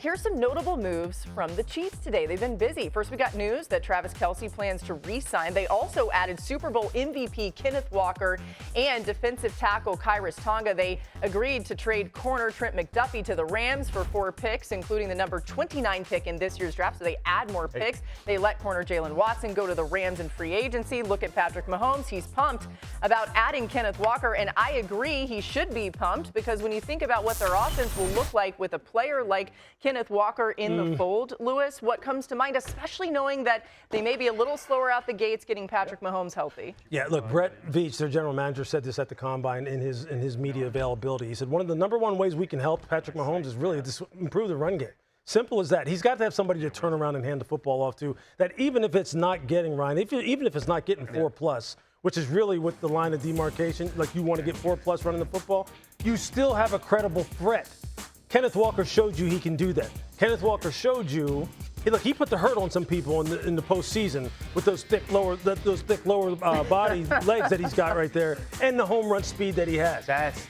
Here's some notable moves from the Chiefs today. They've been busy. First, we got news that Travis Kelce plans to re-sign. They also added Super Bowl MVP Kenneth Walker and defensive tackle Khyiris Tonga. They agreed to trade corner Trent McDuffie to the Rams for 4 picks, including the number 29 pick in this year's draft. So they add more picks. They let corner Jalen Watson go to the Rams in free agency. Look at Patrick Mahomes. He's pumped about adding Kenneth Walker, and I agree he should be pumped because when you think about what their offense will look like with a player like Kenneth Walker in the fold, Lewis, what comes to mind, especially knowing that they may be a little slower out the gates getting Patrick Mahomes healthy? Yeah, look, Brett Veach, their general manager, said this at the Combine in his media availability. He said one of the number one ways we can help Patrick Mahomes is really to improve the run game. Simple as that. He's got to have somebody to turn around and hand the football off to, that even if it's not getting, Ryan, even if it's not getting 4+, which is really what the line of demarcation, like you want to get 4+ running the football, you still have a credible threat. Kenneth Walker showed you he can do that. Kenneth Walker showed you, he put the hurt on some people in the postseason with those thick lower body legs that he's got right there, and the home run speed that he has.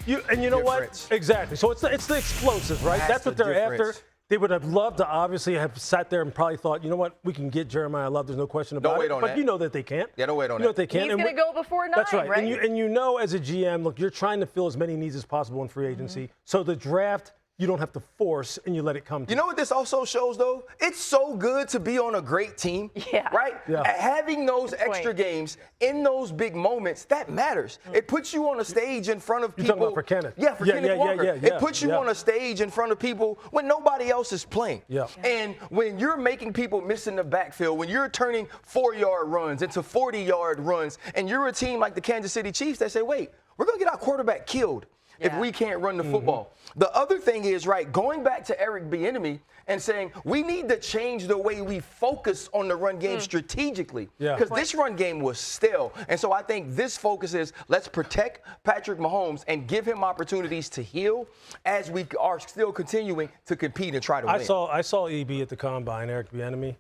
You know what? Exactly. So it's the explosives, right? That's what they're after. They would have loved to obviously have sat there and probably thought, you know what, we can get Jeremiah Love. There's no question about it. But you know that they can't. Yeah, don't wait on that. You know that they can't. He's going to go before 9, That's right. And you know as a GM, look, you're trying to fill as many needs as possible in free agency. So the draft, you don't have to force and you let it come to you. You know what this also shows, though? It's so good to be on a great team, right? Yeah. Having those extra games in those big moments, that matters. It puts you on a stage in front of people. You're talking about for Kenneth. Yeah, for Kenneth Walker. It puts you on a stage in front of people when nobody else is playing. And when you're making people miss in the backfield, when you're turning 4-yard runs into 40-yard runs, and you're a team like the Kansas City Chiefs that say, wait, we're going to get our quarterback killed if we can't run the football. The other thing is, right, going back to Eric Bieniemy and saying we need to change the way we focus on the run game strategically. Because this run game was stale. And so I think this focus is let's protect Patrick Mahomes and give him opportunities to heal as we are still continuing to compete and try to win. I saw EB at the Combine, Eric Bieniemy.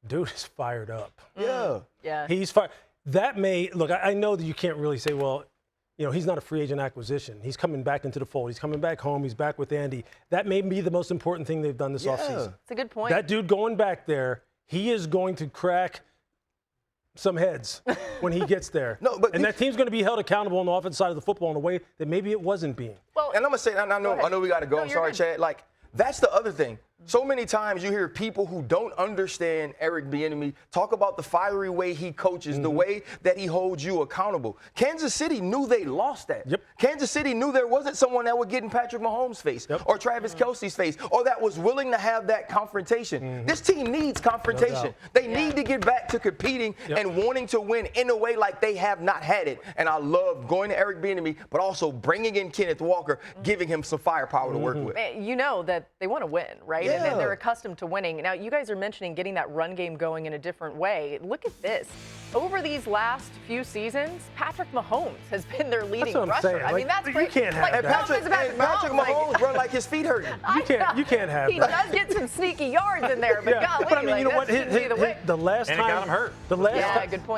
Dude is fired up. Yeah. He's fired. That may – look, I know that you can't really say, well – you know, he's not a free agent acquisition. He's coming back into the fold. He's coming back home. He's back with Andy. That may be the most important thing they've done this offseason. That's a good point. That dude going back there, he is going to crack some heads when he gets there. And that team's going to be held accountable on the offense side of the football in a way that maybe it wasn't being. Well, and I'm going to say, I know we got to go. I'm sorry, Chad. Like, that's the other thing. So many times you hear people who don't understand Eric Bieniemy talk about the fiery way he coaches, the way that he holds you accountable. Kansas City knew they lost that. Kansas City knew there wasn't someone that would get in Patrick Mahomes' face or Travis Kelce's face or that was willing to have that confrontation. This team needs confrontation. They need to get back to competing and wanting to win in a way like they have not had it. And I love going to Eric Bieniemy, but also bringing in Kenneth Walker, giving him some firepower to work with. You know that they want to win, right? And they're accustomed to winning. Now, you guys are mentioning getting that run game going in a different way. Look at this. Over these last few seasons, Patrick Mahomes has been their leading rusher. I mean, that's great. You can't have that. Patrick Mahomes run like his feet hurt. You can't have that. He does get some sneaky yards in there, but golly, but I mean, you know what? The last time, got him hurt. The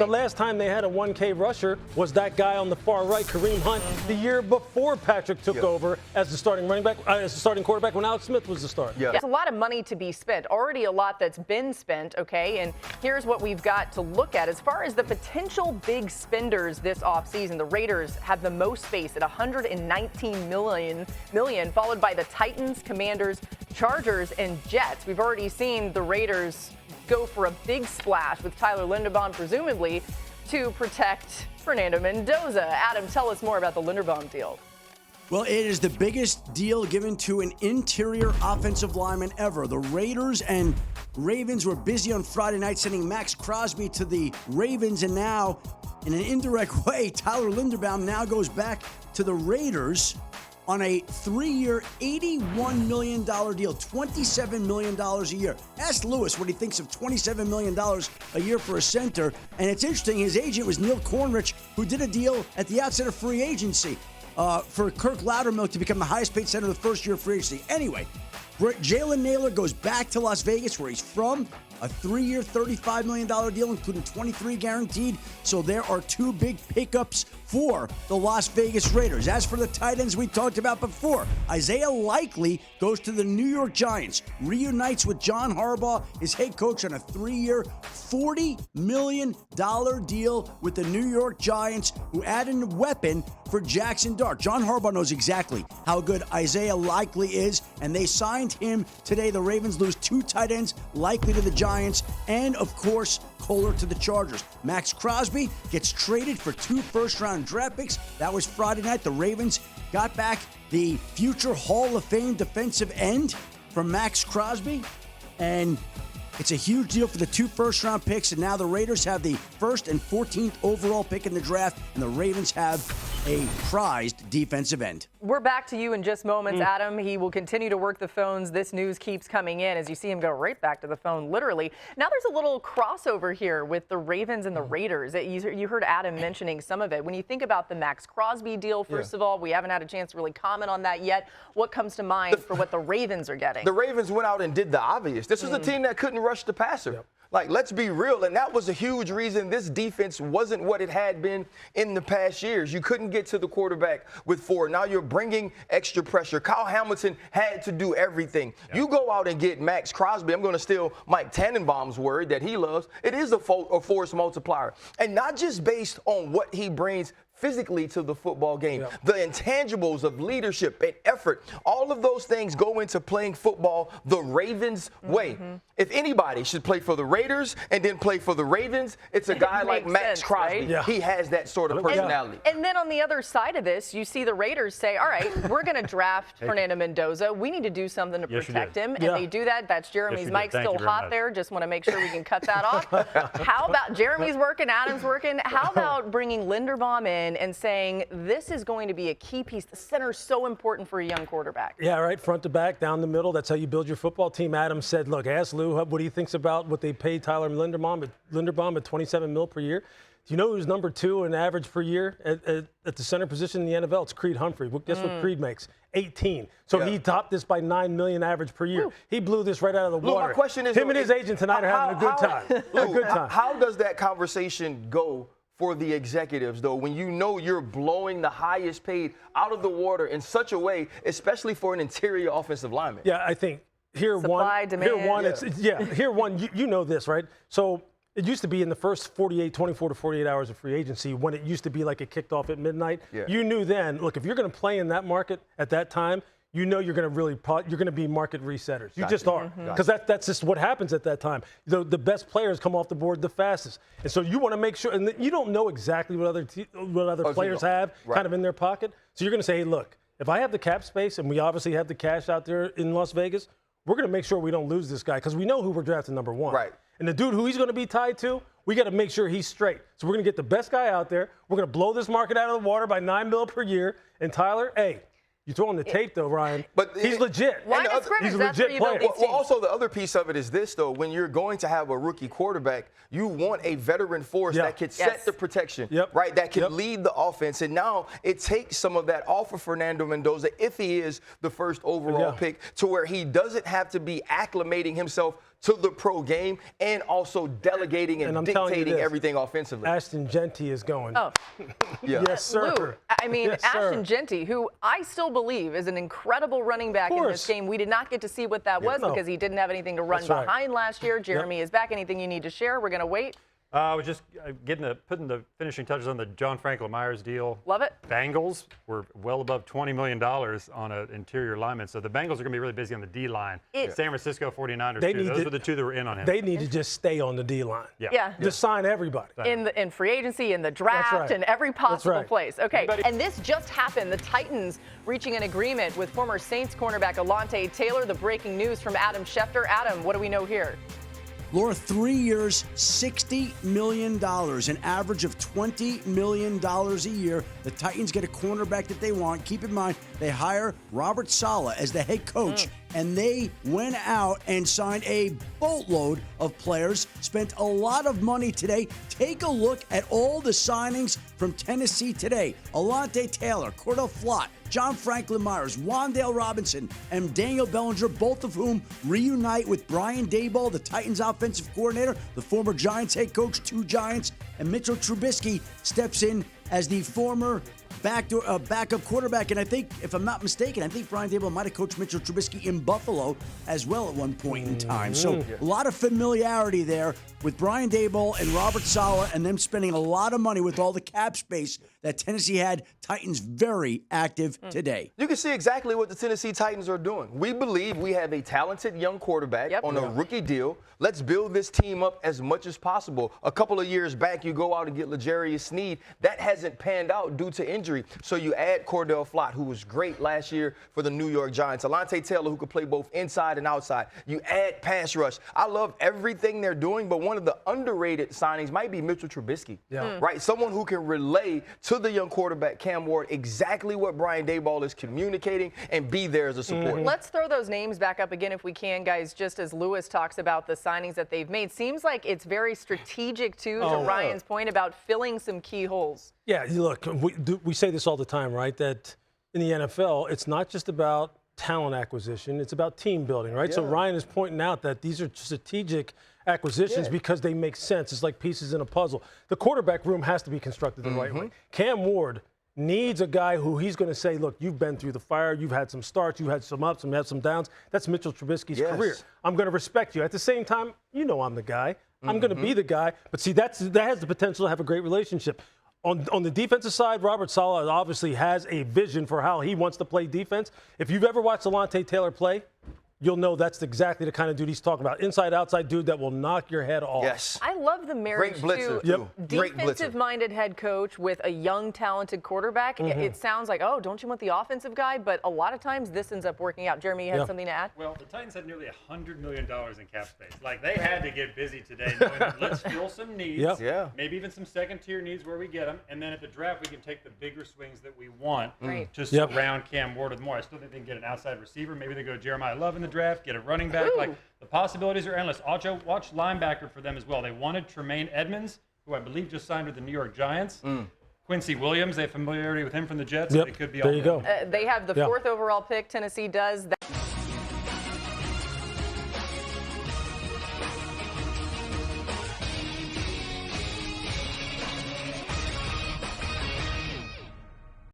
last time they had a 1K rusher was that guy on the far right, Kareem Hunt, the year before Patrick took over as the starting running back, as the starting quarterback when Alex Smith was the starter. There's a lot of money to be spent, already a lot that's been spent, okay? And here's what we've got to look at. As far as the potential big spenders this offseason, the Raiders have the most space at $119 million, followed by the Titans, Commanders, Chargers, and Jets. We've already seen the Raiders go for a big splash with Tyler Linderbaum, presumably, to protect Fernando Mendoza. Adam, tell us more about the Linderbaum deal. Well, it is the biggest deal given to an interior offensive lineman ever. The Raiders and Ravens were busy on Friday night sending Max Crosby to the Ravens, and now, in an indirect way, Tyler Linderbaum now goes back to the Raiders on a 3-year, $81 million deal, $27 million a year. Ask Lewis what he thinks of $27 million a year for a center. And it's interesting, his agent was Neil Cornrich, who did a deal at the outset of free agency for Kirk Loudermilk to become the highest paid center of the first year of free agency. Anyway, Jalen Naylor goes back to Las Vegas, where he's from. A 3-year, $35 million deal, including 23 guaranteed. So there are two big pickups for the Las Vegas Raiders. As for the tight ends we talked about before, Isaiah Likely goes to the New York Giants, reunites with John Harbaugh, his head coach, on a 3-year, $40 million deal with the New York Giants, who added a weapon for Jackson Dart. John Harbaugh knows exactly how good Isaiah Likely is, and they signed him today. The Ravens lose two tight ends, Likely to the Giants, and, of course, Kohler to the Chargers. Max Crosby gets traded for 2 first-round draft picks. That was Friday night. The Ravens got back the future Hall of Fame defensive end from Max Crosby, and it's a huge deal for the 2 first-round picks, and now the Raiders have the 1st and 14th overall pick in the draft, and the Ravens have a prized defensive end. We're back to you in just moments, Adam. He will continue to work the phones. This news keeps coming in as you see him go right back to the phone, literally. Now there's a little crossover here with the Ravens and the Raiders. You heard Adam mentioning some of it. When you think about the Max Crosby deal, first of all, we haven't had a chance to really comment on that yet. What comes to mind for what the Ravens are getting? The Ravens went out and did the obvious. This was a team that couldn't rush the passer. Yep. Like, let's be real, and that was a huge reason this defense wasn't what it had been in the past years. You couldn't get to the quarterback with 4. Now you're bringing extra pressure. Kyle Hamilton had to do everything. Yep. You go out and get Max Crosby. I'm going to steal Mike Tannenbaum's word that he loves. It is a force multiplier, and not just based on what he brings physically to the football game. Yep. The intangibles of leadership and effort, all of those things go into playing football the Ravens way. If anybody should play for the Raiders and then play for the Ravens, it's a guy like Max Crosby. Right? Yeah. He has that sort of personality. And then on the other side of this, you see the Raiders say, all right, we're going to draft Fernando Mendoza. We need to do something to protect him. And they do that. That's Jeremy's mic still hot there. Just want to make sure we can cut that off. How about Jeremy's working, Adam's working. How about bringing Linderbaum in and saying this is going to be a key piece? The center is so important for a young quarterback. Yeah, right, front to back, down the middle. That's how you build your football team. Adam said, look, ask Lou what he thinks about what they paid Tyler Linderbaum at $27 million per year. Do you know who's number 2 in average per year at the center position in the NFL? It's Creed Humphrey. Guess what Creed makes? 18. So he topped this by $9 million average per year. Woo. He blew this right out of the water. My question is, him and his agent tonight are having a good time. How does that conversation go for the executives, though, when you know you're blowing the highest paid out of the water in such a way, especially for an interior offensive lineman? Yeah, I think here one, you know this, right? So it used to be in the first 24 to 48 hours of free agency, when it used to be like it kicked off at midnight. Yeah. You knew then, look, if you're going to play in that market at that time, you know you're going to be market resetters. You just are, because that's just what happens at that time. The best players come off the board the fastest, and so you want to make sure. And you don't know exactly what other players have kind of in their pocket. So you're going to say, hey, look, if I have the cap space, and we obviously have the cash out there in Las Vegas, we're going to make sure we don't lose this guy, because we know who we're drafting number 1. Right. And the dude who he's going to be tied to, we got to make sure he's straight. So we're going to get the best guy out there. We're going to blow this market out of the water by $9 million per year. And Tyler, hey. You throw on the tape, though, Ryan. But he's legit. He's a legit player. Well, also the other piece of it is this, though. When you're going to have a rookie quarterback, you want a veteran force that can set the protection, right? That can lead the offense. And now it takes some of that off of Fernando Mendoza, if he is the first overall pick, to where he doesn't have to be acclimating himself to the pro game and also delegating and dictating everything offensively. Ashton Genty is going. Oh. Yes, sir. Lou, I mean, yes, Ashton Genty, who I still believe is an incredible running back in this game. We did not get to see what that was because he didn't have anything to run behind last year. Jeremy is back. Anything you need to share? We're going to wait. I was just putting the finishing touches on the John Franklin Myers deal. Love it. Bengals were well above $20 million on an interior lineman. So the Bengals are going to be really busy on the D-line. San Francisco 49ers, those were the two that were in on him. They need to just stay on the D-line. Just sign everybody. In free agency, in the draft, in every possible place. Okay, and this just happened. The Titans reaching an agreement with former Saints cornerback Alontae Taylor. The breaking news from Adam Schefter. Adam, what do we know here? Laura, 3 years, $60 million, an average of $20 million a year. The Titans get a cornerback that they want. Keep in mind, they hire Robert Saleh as the head coach and they went out and signed a boatload of players, spent a lot of money today. Take a look at all the signings from Tennessee today. Alontae Taylor, Cordell Flott, John Franklin Myers, Wan'Dale Robinson, and Daniel Bellinger, both of whom reunite with Brian Daboll, the Titans offensive coordinator, the former Giants head coach, 2 Giants, and Mitchell Trubisky steps in as the former backup quarterback. And I think, if I'm not mistaken, I think Brian Daboll might have coached Mitchell Trubisky in Buffalo as well at one point in time. So a lot of familiarity there with Brian Daboll and Robert Saleh, and them spending a lot of money with all the cap space that Tennessee had. Titans very active today. You can see exactly what the Tennessee Titans are doing. We believe we have a talented young quarterback on a rookie deal. Let's build this team up as much as possible. A couple of years back, you go out and get L'Jarius Sneed. That hasn't panned out due to injury. So you add Cordell Flott, who was great last year for the New York Giants. Alontae Taylor, who could play both inside and outside. You add pass rush. I love everything they're doing, but one of the underrated signings might be Mitchell Trubisky. Right? Someone who can relay to the young quarterback, Cam Ward, exactly what Brian Daboll is communicating and be there as a support. Let's throw those names back up again if we can, guys, just as Lewis talks about the signings that they've made. Seems like it's very strategic, too, to Ryan's point about filling some key holes. Yeah, look, we say this all the time, right, that in the NFL, it's not just about talent acquisition, it's about team building, right? So Ryan is pointing out that these are strategic acquisitions because they make sense. It's like pieces in a puzzle. The quarterback room has to be constructed the right way. Cam Ward needs a guy who he's going to say, look, you've been through the fire, you've had some starts, you've had some ups, and you had some downs. That's Mitchell Trubisky's career. I'm going to respect you. At the same time, you know I'm the guy. I'm going to be the guy. But see, that has the potential to have a great relationship. On the defensive side, Robert Saleh obviously has a vision for how he wants to play defense. If you've ever watched Alontae Taylor play, you'll know that's exactly the kind of dude he's talking about. Inside, outside dude that will knock your head off. Yes. I love the marriage, Great blitzer, too. Defensive-minded head coach with a young, talented quarterback. It sounds like, oh, don't you want the offensive guy? But a lot of times this ends up working out. Jeremy, you had something to add? Well, the Titans had nearly $100 million in cap space. Like, they had to get busy today, knowing that let's fill some needs, maybe even some second-tier needs where we get them, and then at the draft we can take the bigger swings that we want to surround Cam Ward with more. I still think they can get an outside receiver. Maybe they go Jeremiah Love in the draft, get a running back. Like, the possibilities are endless. Also, watch linebacker for them as well. They wanted Tremaine Edmonds, who I believe just signed with the New York Giants. Quincy Williams, they have familiarity with him from the Jets. So they could be there you go. They have the 4th overall pick. Tennessee does.